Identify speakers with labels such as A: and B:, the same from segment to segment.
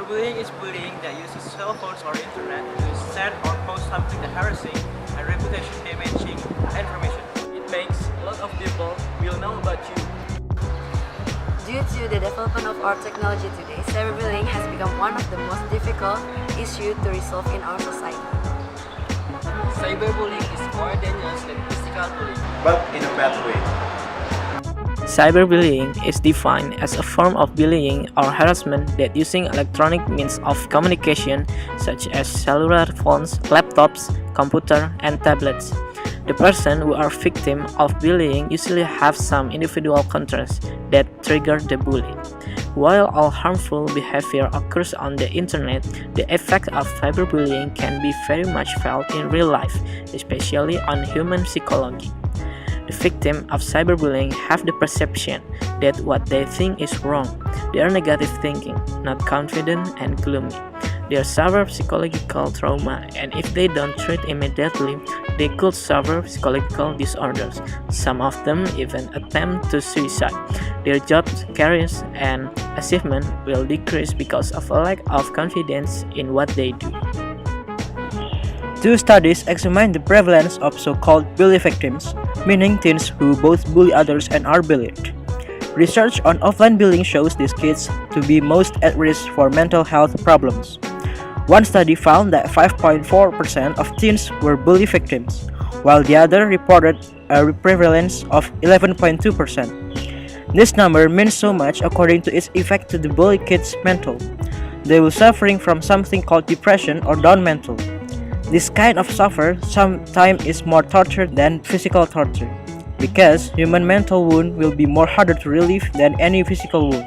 A: Cyberbullying is bullying that uses cell phones or internet to send or post something that harassing and reputation damaging information. It makes a lot of people will know about you.
B: Due to the development of our technology today, cyberbullying has become one of the most difficult issues to resolve in our society.
A: Cyberbullying is more dangerous than physical bullying,
C: but in a bad way.
D: Cyberbullying is defined as a form of bullying or harassment that using electronic means of communication such as cellular phones, laptops, computer, and tablets. The person who are victim of bullying usually have some individual concerns that trigger the bully. While all harmful behavior occurs on the internet, the effect of cyberbullying can be very much felt in real life, especially on human psychology. The victim of cyberbullying have the perception that what they think is wrong. They are negative thinking, not confident and gloomy. They suffer psychological trauma, and if they don't treat immediately, they could suffer psychological disorders. Some of them even attempt to suicide. Their jobs, careers, and achievement will decrease because of a lack of confidence in what they do.
E: Two studies examine the prevalence of so-called bully victims, meaning teens who both bully others and are bullied. Research on offline bullying shows these kids to be most at risk for mental health problems. One study found that 5.4% of teens were bully victims, while the other reported a prevalence of 11.2%. This number means so much according to its effect to the bully kids' mental. They were suffering from something called depression or down mental. This kind of suffer sometimes is more torture than physical torture, because human mental wound will be more harder to relieve than any physical wound.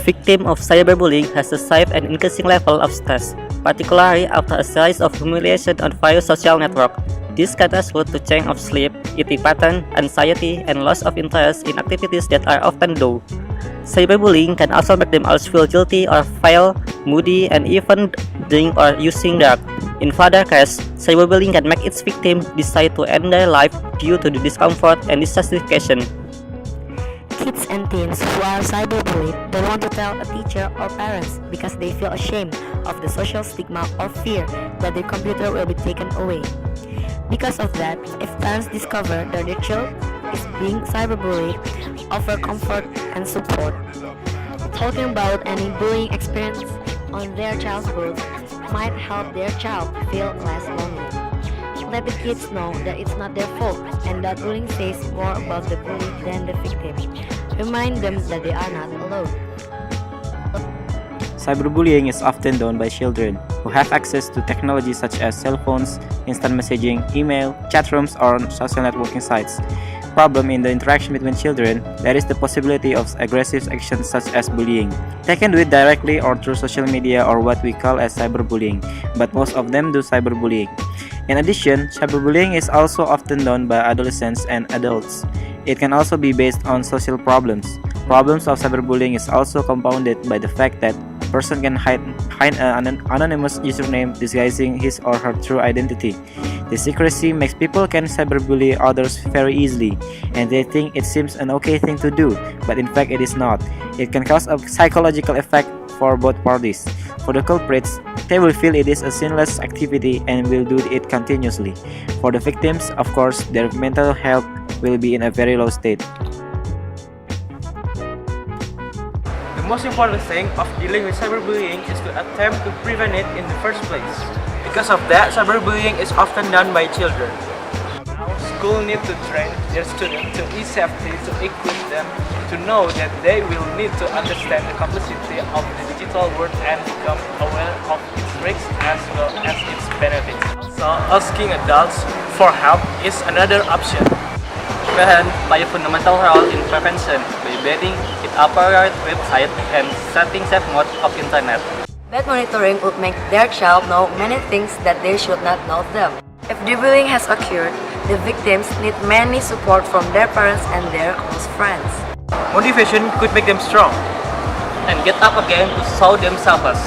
F: Victim of cyberbullying has a safe and increasing level of stress, particularly after a series of humiliation on various social networks. This can lead to change of sleep, eating pattern, anxiety, and loss of interest in activities that are often dull. Cyberbullying can also make them also feel guilty or feel moody and even drink or using drugs. In further case, cyberbullying can make its victim decide to end their life due to the discomfort and dissatisfaction.
B: Kids and teens who are cyberbullied don't want to tell a teacher or parents because they feel ashamed of the social stigma or fear that their computer will be taken away. Because of that, if parents discover that their child is being cyberbullied, offer comfort and support. Talking about any bullying experience on their childhood might help their child feel less lonely. Let the kids know that it's not their fault and that bullying says more about the bully than the victim. Remind them that they are not alone.
G: Cyberbullying is often done by children who have access to technology such as cell phones, instant messaging, email, chat rooms, or social networking sites. Problem in the interaction between children, there is the possibility of aggressive actions such as bullying. They can do it directly or through social media or what we call as cyberbullying, but most of them do cyberbullying. In addition, cyberbullying is also often done by adolescents and adults. It can also be based on social problems. Problems of cyberbullying is also compounded by the fact that a person can hide an anonymous username disguising his or her true identity. The secrecy makes people can cyberbully others very easily, and they think it seems an okay thing to do, but in fact it is not. It can cause a psychological effect for both parties. For the culprits, they will feel it is a sinless activity and will do it continuously. For the victims, of course, their mental health will be in a very low state.
A: The most important thing of dealing with cyberbullying is to attempt to prevent it in the first place. Because of that, cyberbullying is often done by children. Now, school need to train their students to e-safety, to equip them to know that they will need to understand the complexity of the digital world and become aware of its risks as well as its benefits. So, asking adults for help is another option.
F: Parents play a fundamental role in prevention by vetting its appropriate website and setting safe mode of internet.
B: Bad monitoring would make their child know many things that they should not know them. If the bullying has occurred, the victims need many support from their parents and their close friends.
A: Motivation could make them strong
F: And get up again to show themselves.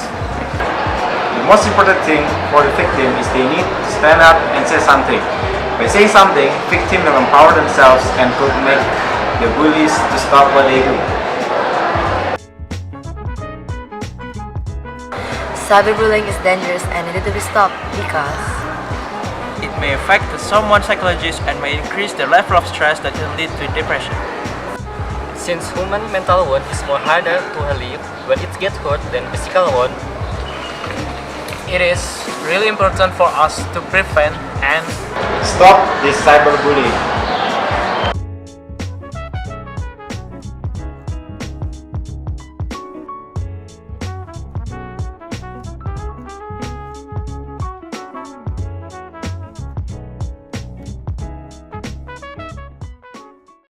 C: The most important thing for the victim is they need to stand up and say something. By saying something, victims will empower themselves and could make the bullies to stop what they do.
B: Cyberbullying is dangerous and needed to be stopped because
A: it may affect someone's psychology and may increase the level of stress that can lead to depression.
F: Since human mental wound is more harder to relieve when it gets hurt than physical wound,
A: It is really important for us to prevent and
C: Stop this cyberbullying.